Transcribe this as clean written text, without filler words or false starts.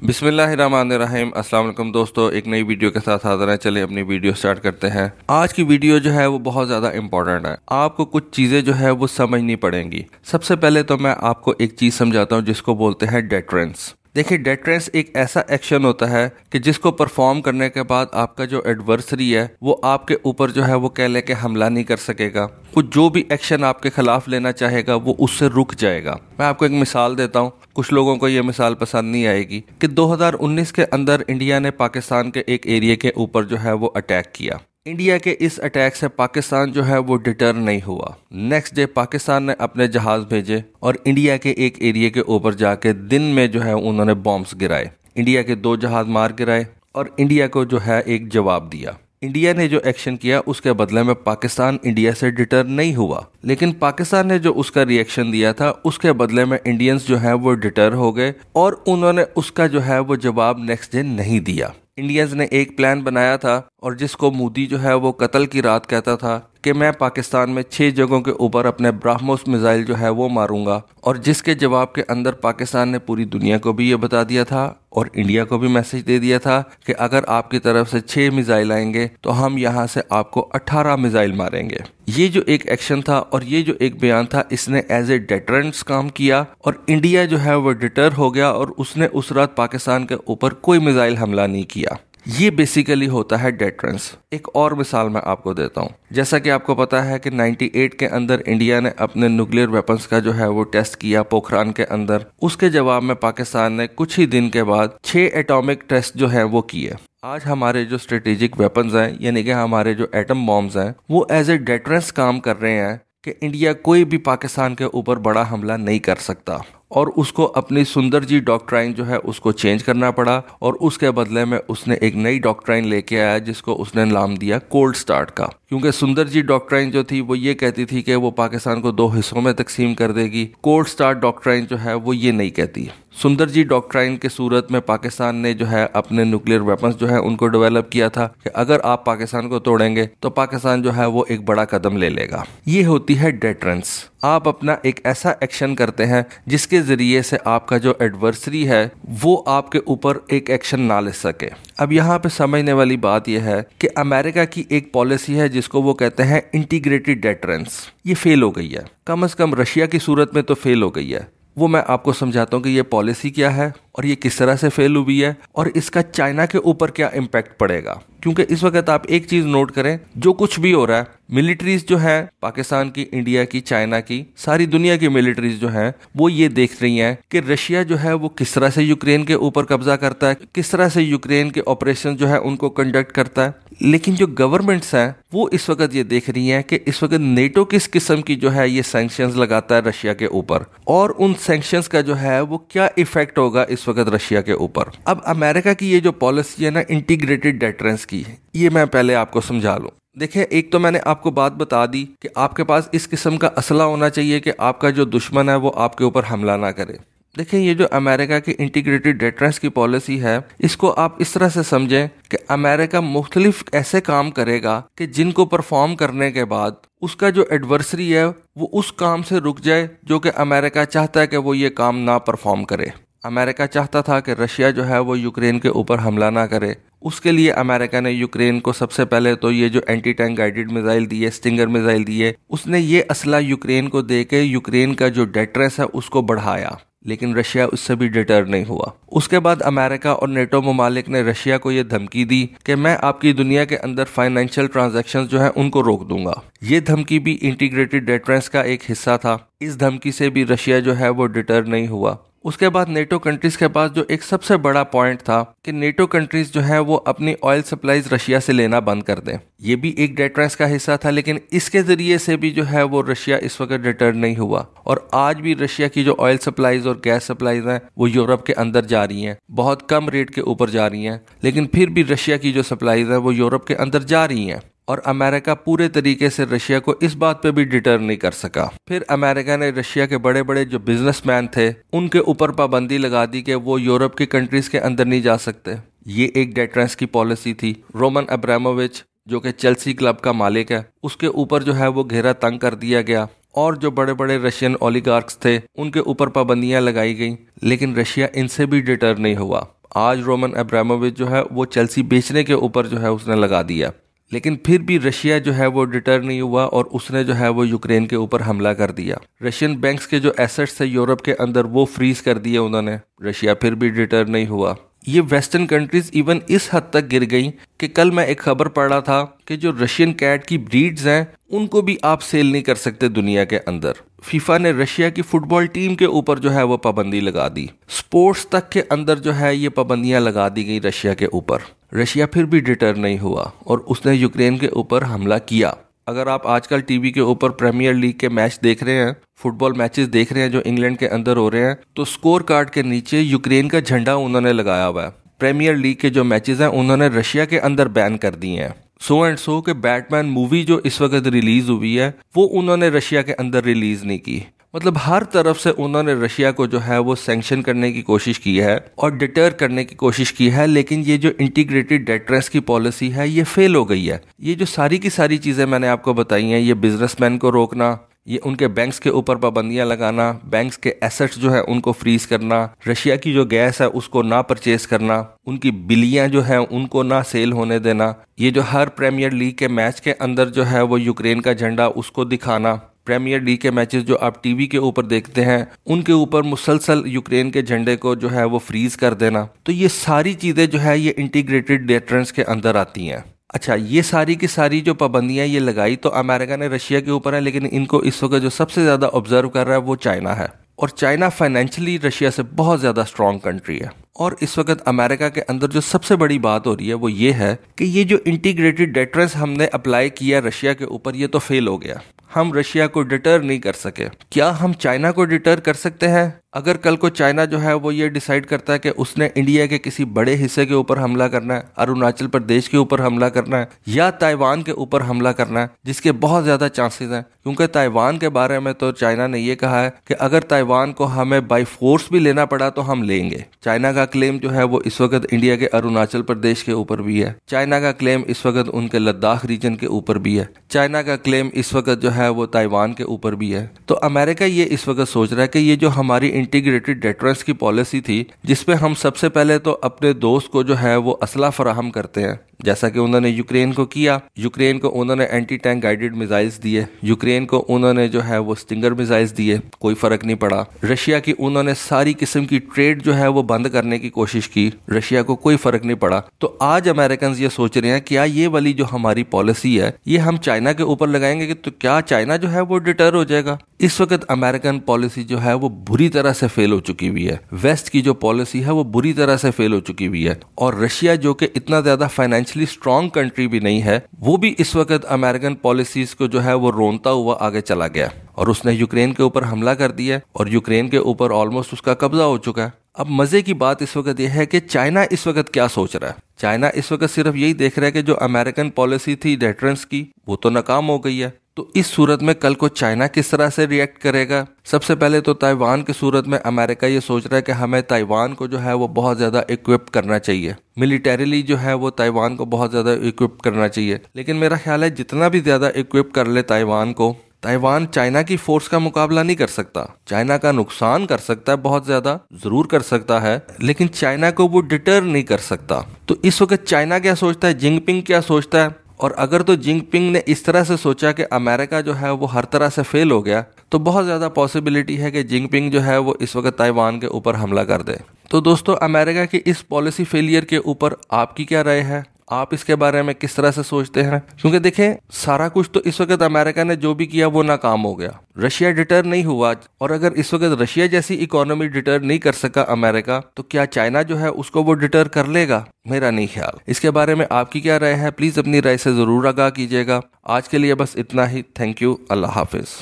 बिस्मिल्लाहिर्रहमानिर्रहीम। अस्सलाम वालेकुम दोस्तों, एक नई वीडियो के साथ हाजिर हैं। चलिए अपनी वीडियो स्टार्ट करते हैं। आज की वीडियो जो है वो बहुत ज़्यादा इंपॉर्टेंट है। आपको कुछ चीज़ें जो है वो समझनी पड़ेंगी। सबसे पहले तो मैं आपको एक चीज़ समझाता हूँ जिसको बोलते हैं डेटरेंस। देखिए, डेटरेंस एक ऐसा एक्शन होता है कि जिसको परफॉर्म करने के बाद आपका जो एडवर्सरी है वो आपके ऊपर जो है वो कह ले के हमला नहीं कर सकेगा। वो जो भी एक्शन आपके खिलाफ लेना चाहेगा वो उससे रुक जाएगा। मैं आपको एक मिसाल देता हूँ, कुछ लोगों को ये मिसाल पसंद नहीं आएगी कि 2019 के अंदर इंडिया ने पाकिस्तान के एक एरिया के ऊपर जो है वो अटैक किया। इंडिया के इस अटैक से पाकिस्तान जो है वो डिटर नहीं हुआ। नेक्स्ट डे पाकिस्तान ने अपने जहाज भेजे और इंडिया के एक एरिया के ऊपर जाके दिन में जो है उन्होंने बॉम्ब्स गिराए। इंडिया के 2 जहाज मार गिराए और इंडिया को जो है एक जवाब दिया। इंडिया ने जो एक्शन किया उसके बदले में पाकिस्तान इंडिया से डिटर नहीं हुआ, लेकिन पाकिस्तान ने जो उसका रिएक्शन दिया था उसके बदले में इंडियंस जो है वो डिटर हो गए और उन्होंने उसका जो है वो जवाब नेक्स्ट डे नहीं दिया। इंडियंस ने एक प्लान बनाया था और जिसको मोदी जो है वो कत्ल की रात कहता था कि मैं पाकिस्तान में 6 जगहों के ऊपर अपने ब्राह्मोस मिसाइल जो है वो मारूंगा, और जिसके जवाब के अंदर पाकिस्तान ने पूरी दुनिया को भी ये बता दिया था और इंडिया को भी मैसेज दे दिया था कि अगर आपकी तरफ से 6 मिसाइल आएंगे तो हम यहाँ से आपको 18 मिसाइल मारेंगे। ये जो एक एक्शन था और ये जो एक बयान था, इसने एज ए डेटरेंस काम किया और इंडिया जो है वो डिटर हो गया और उसने उस रात पाकिस्तान के ऊपर कोई मिसाइल हमला नहीं किया। ये बेसिकली होता है डेटरेंस। एक और मिसाल मैं आपको देता हूँ। जैसा कि आपको पता है कि 98 के अंदर इंडिया ने अपने न्यूक्लियर वेपन्स का जो है वो टेस्ट किया पोखरान के अंदर। उसके जवाब में पाकिस्तान ने कुछ ही दिन के बाद 6 एटॉमिक टेस्ट जो है वो किए। आज हमारे जो स्ट्रेटेजिक वेपन्स हैं यानी कि हमारे जो एटम बॉम्ब्स हैं वो एज ए डेटरेंस काम कर रहे हैं कि इंडिया कोई भी पाकिस्तान के ऊपर बड़ा हमला नहीं कर सकता। और उसको अपनी सुंदर जी डॉक्ट्राइन जो है उसको चेंज करना पड़ा और उसके बदले में उसने एक नई डॉक्ट्राइन लेके आया जिसको उसने नाम दिया कोल्ड स्टार्ट का। क्योंकि सुंदर जी डॉक्ट्राइन जो थी वो ये कहती थी कि वो पाकिस्तान को 2 हिस्सों में तकसीम कर देगी। कोल्ड स्टार्ट डॉक्ट्राइन जो है वो ये नहीं कहती। सुंदर जी डॉक्ट्राइन के सूरत में पाकिस्तान ने जो है अपने न्यूक्लियर वेपन्स जो है उनको डेवलप किया था कि अगर आप पाकिस्तान को तोड़ेंगे तो पाकिस्तान जो है वो एक बड़ा कदम ले लेगा। ये होती है डेटरेंस। आप अपना एक ऐसा एक्शन करते हैं जिसके जरिए से आपका जो एडवर्सरी है वो आपके ऊपर एक एक्शन ना ले सके। अब यहाँ पे समझने वाली बात यह है कि अमेरिका की एक पॉलिसी है जिसको वो कहते हैं इंटीग्रेटेड डेटरेंस। ये फेल हो गई है, कम से कम रशिया की सूरत में तो फेल हो गई है। वो मैं आपको समझाता हूँ कि ये पॉलिसी क्या है और ये किस तरह से फेल हुई है और इसका चाइना के ऊपर क्या इम्पैक्ट पड़ेगा। क्योंकि इस वक्त आप एक चीज नोट करें, जो कुछ भी हो रहा है, मिलिट्रीज जो है पाकिस्तान की, इंडिया की, चाइना की, सारी दुनिया की मिलिट्रीज जो है वो ये देख रही हैं कि रशिया जो है वो किस तरह से यूक्रेन के ऊपर कब्जा करता है, किस तरह से यूक्रेन के ऑपरेशन जो है उनको कंडक्ट करता है। लेकिन जो गवर्नमेंट्स हैं वो इस वक्त ये देख रही हैं कि इस वक्त नेटो किस किस्म की जो है ये सैंक्शंस लगाता है रशिया के ऊपर और उन सैंक्शंस का जो है वो क्या इफेक्ट होगा इस वक्त रशिया के ऊपर। अब अमेरिका की ये जो पॉलिसी है ना इंटीग्रेटेड डेटरेंस की, ये मैं पहले आपको समझा लूं। देखिए, एक तो मैंने आपको बात बता दी कि आपके पास इस किस्म का असला होना चाहिए कि आपका जो दुश्मन है वो आपके ऊपर हमला ना करे। देखिए, ये जो अमेरिका की इंटीग्रेटेड डेटरेंस की पॉलिसी है इसको आप इस तरह से समझें कि अमेरिका मुख्तलिफ ऐसे काम करेगा कि जिनको परफॉर्म करने के बाद उसका जो एडवर्सरी है वो उस काम से रुक जाए जो कि अमेरिका चाहता है कि वो ये काम ना परफॉर्म करे। अमेरिका चाहता था कि रशिया जो है वो यूक्रेन के ऊपर हमला ना करे। उसके लिए अमेरिका ने यूक्रेन को सबसे पहले तो ये जो एंटी टैंक गाइडेड मिसाइल दिए, स्टिंगर मिसाइल दिए, उसने ये असला यूक्रेन को दे के यूक्रेन का जो डेटरेंस है उसको बढ़ाया। लेकिन रशिया उससे भी डिटर नहीं हुआ। उसके बाद अमेरिका और नेटो ममालिक ने रशिया को ये धमकी दी कि मैं आपकी दुनिया के अंदर फाइनेंशियल ट्रांजैक्शंस जो है उनको रोक दूंगा। ये धमकी भी इंटीग्रेटेड डेटरेंस का एक हिस्सा था। इस धमकी से भी रशिया जो है वो डिटर नहीं हुआ। उसके बाद नेटो कंट्रीज के पास जो एक सबसे बड़ा पॉइंट था कि नेटो कंट्रीज जो है वो अपनी ऑयल सप्लाईज रशिया से लेना बंद कर दें। ये भी एक डेटरेंस का हिस्सा था, लेकिन इसके जरिए से भी जो है वो रशिया इस वक्त डिटर नहीं हुआ। और आज भी रशिया की जो ऑयल सप्लाईज और गैस सप्लाईज हैं वो यूरोप के अंदर जा रही हैं, बहुत कम रेट के ऊपर जा रही हैं, लेकिन फिर भी रशिया की जो सप्लाईज हैं वो यूरोप के अंदर जा रही हैं। और अमेरिका पूरे तरीके से रशिया को इस बात पे भी डिटर नहीं कर सका। फिर अमेरिका ने रशिया के बड़े बड़े जो बिजनेसमैन थे उनके ऊपर पाबंदी लगा दी कि वो यूरोप की कंट्रीज के अंदर नहीं जा सकते। ये एक डेटरेंस की पॉलिसी थी। रोमन अब्रामोविच जो कि चेल्सी क्लब का मालिक है, उसके ऊपर जो है वो घेरा तंग कर दिया गया और जो बड़े बड़े रशियन ओलिगार्क्स थे उनके ऊपर पाबंदियां लगाई गई, लेकिन रशिया इनसे भी डिटर नहीं हुआ। आज रोमन अब्रामोविच जो है वो चेल्सी बेचने के ऊपर जो है उसने लगा दिया, लेकिन फिर भी रशिया जो है वो डिटर नहीं हुआ और उसने जो है वो यूक्रेन के ऊपर हमला कर दिया। रशियन बैंक्स के जो एसेट्स थे यूरोप के अंदर वो फ्रीज कर दिए उन्होंने। रशिया फिर भी डिटर नहीं हुआ। ये वेस्टर्न कंट्रीज इवन इस हद तक गिर गई कि कल मैं एक खबर पढ़ रहा था कि जो रशियन कैट की ब्रीड्स हैं उनको भी आप सेल नहीं कर सकते दुनिया के अंदर। फीफा ने रशिया की फुटबॉल टीम के ऊपर जो है वो पाबंदी लगा दी। स्पोर्ट्स तक के अंदर जो है ये पाबंदियां लगा दी गई रशिया के ऊपर। रशिया फिर भी डिटर नहीं हुआ और उसने यूक्रेन के ऊपर हमला किया। अगर आप आजकल टीवी के ऊपर प्रीमियर लीग के मैच देख रहे हैं, फुटबॉल मैचेस देख रहे हैं जो इंग्लैंड के अंदर हो रहे हैं, तो स्कोर कार्ड के नीचे यूक्रेन का झंडा उन्होंने लगाया हुआ है। प्रीमियर लीग के जो मैचेस हैं उन्होंने रशिया के अंदर बैन कर दिए हैं। सो एंड सो के बैटमैन मूवी जो इस वक्त रिलीज हुई है वो उन्होंने रशिया के अंदर रिलीज नहीं की। मतलब हर तरफ से उन्होंने रशिया को जो है वो सैंक्शन करने की कोशिश की है और डिटर करने की कोशिश की है, लेकिन ये जो इंटीग्रेटेड डेटरेंस की पॉलिसी है ये फेल हो गई है। ये जो सारी की सारी चीज़ें मैंने आपको बताई हैं, ये बिजनेसमैन को रोकना, ये उनके बैंक्स के ऊपर पाबंदियां लगाना, बैंक्स के एसेट्स जो है उनको फ्रीज करना, रशिया की जो गैस है उसको ना परचेज करना, उनकी बिलियां जो है उनको ना सेल होने देना, ये जो हर प्रीमियर लीग के मैच के अंदर जो है वो यूक्रेन का झंडा उसको दिखाना, प्रीमियर लीग के मैचेस जो आप टीवी के ऊपर देखते हैं उनके ऊपर मुसलसल यूक्रेन के झंडे को जो है वो फ्रीज कर देना। तो ये सारी चीज़ें जो है ये इंटीग्रेटेड डेटरेंस के अंदर आती हैं। अच्छा, ये सारी की सारी जो पाबंदियां ये लगाई तो अमेरिका ने रशिया के ऊपर है, लेकिन इनको इस वक्त जो सबसे ज़्यादा ऑब्जर्व कर रहा है वो चाइना है। और चाइना फाइनेंशियली रशिया से बहुत ज़्यादा स्ट्रॉन्ग कंट्री है। और इस वक्त अमेरिका के अंदर जो सबसे बड़ी बात हो रही है वो ये है कि ये जो इंटीग्रेटेड डेटरेंस हमने अप्लाई किया रशिया के ऊपर ये तो फेल हो गया। हम रशिया को डिटर नहीं कर सके। क्या हम चाइना को डिटर कर सकते हैं? अगर कल को चाइना जो है वो ये डिसाइड करता है कि उसने इंडिया के किसी बड़े हिस्से के ऊपर हमला करना है, अरुणाचल प्रदेश के ऊपर हमला करना है या ताइवान के ऊपर हमला करना है, जिसके बहुत ज़्यादा चांसेस हैं, क्योंकि ताइवान के बारे में तो चाइना ने ये कहा है कि अगर ताइवान को हमें बाई फोर्स भी लेना पड़ा तो हम लेंगे। चाइना का क्लेम जो है वो इस वक्त इंडिया के अरुणाचल प्रदेश के ऊपर भी है। चाइना का क्लेम इस वक्त उनके लद्दाख रीजन के ऊपर भी है। चाइना का क्लेम इस वक्त जो है वो ताइवान के ऊपर भी है। तो अमेरिका ये इस वक्त सोच रहा है कि ये जो हमारी इंटीग्रेटेड डेटरेंस की पॉलिसी थी, जिसपे हम सबसे पहले तो अपने दोस्त को जो है वो असला फराहम करते हैं, जैसा कि उन्होंने यूक्रेन को किया। यूक्रेन को उन्होंने एंटी टैंक गाइडेड मिसाइल्स दिए, यूक्रेन को उन्होंने जो है वो स्टिंगर मिसाइल्स दिए, कोई फर्क नहीं पड़ा। रशिया की उन्होंने सारी किस्म की ट्रेड जो है वो बंद करने की कोशिश की, रशिया को कोई फर्क नहीं पड़ा। तो आज अमेरिकन ये सोच रहे हैं क्या ये वाली जो हमारी पॉलिसी है ये हम चाइना के ऊपर लगाएंगे कि तो क्या चाइना जो है वो डिटर हो जाएगा। इस वक्त अमेरिकन पॉलिसी जो है वो बुरी तरह से फेल हो चुकी हुई है। वेस्ट की जो पॉलिसी है वो बुरी तरह से फेल हो चुकी हुई है। और रशिया जो कि इतना ज्यादा फाइनेंशियली स्ट्रॉन्ग कंट्री भी नहीं है, वो भी इस वक्त अमेरिकन पॉलिसीज को जो है वो रोनता हुआ आगे चला गया और उसने यूक्रेन के ऊपर हमला कर दिया और यूक्रेन के ऊपर ऑलमोस्ट उसका कब्जा हो चुका है। अब मजे की बात इस वक्त यह है कि चाइना इस वक्त क्या सोच रहा है। चाइना इस वक्त सिर्फ यही देख रहा है कि जो अमेरिकन पॉलिसी थी डेटरेंस की वो तो नाकाम हो गई है। तो इस सूरत में कल को चाइना किस तरह से रिएक्ट करेगा? सबसे पहले तो ताइवान की सूरत में अमेरिका ये सोच रहा है कि हमें ताइवान को जो है वो बहुत ज़्यादा इक्विप करना चाहिए, मिलिटरीली जो है वो ताइवान को बहुत ज़्यादा इक्विप करना चाहिए। लेकिन मेरा ख्याल है जितना भी ज़्यादा इक्विप कर ले ताइवान को, ताइवान चाइना की फोर्स का मुकाबला नहीं कर सकता। चाइना का नुकसान कर सकता है, बहुत ज्यादा जरूर कर सकता है, लेकिन चाइना को वो डिटर नहीं कर सकता। तो इस वक्त चाइना क्या सोचता है, जिनपिंग क्या सोचता है? और अगर तो जिनपिंग ने इस तरह से सोचा कि अमेरिका जो है वो हर तरह से फेल हो गया, तो बहुत ज़्यादा पॉसिबिलिटी है कि जिनपिंग जो है वो इस वक्त ताइवान के ऊपर हमला कर दे। तो दोस्तों, अमेरिका की इस पॉलिसी फेलियर के ऊपर आपकी क्या राय है? आप इसके बारे में किस तरह से सोचते हैं? क्योंकि देखें, सारा कुछ तो इस वक्त अमेरिका ने जो भी किया वो नाकाम हो गया। रशिया डिटर नहीं हुआ, और अगर इस वक्त रशिया जैसी इकोनॉमी डिटर नहीं कर सका अमेरिका, तो क्या चाइना जो है उसको वो डिटर कर लेगा? मेरा नहीं ख्याल। इसके बारे में आपकी क्या राय है? प्लीज अपनी राय से जरूर आगाह कीजिएगा। आज के लिए बस इतना ही। Thank you. Allah Hafiz.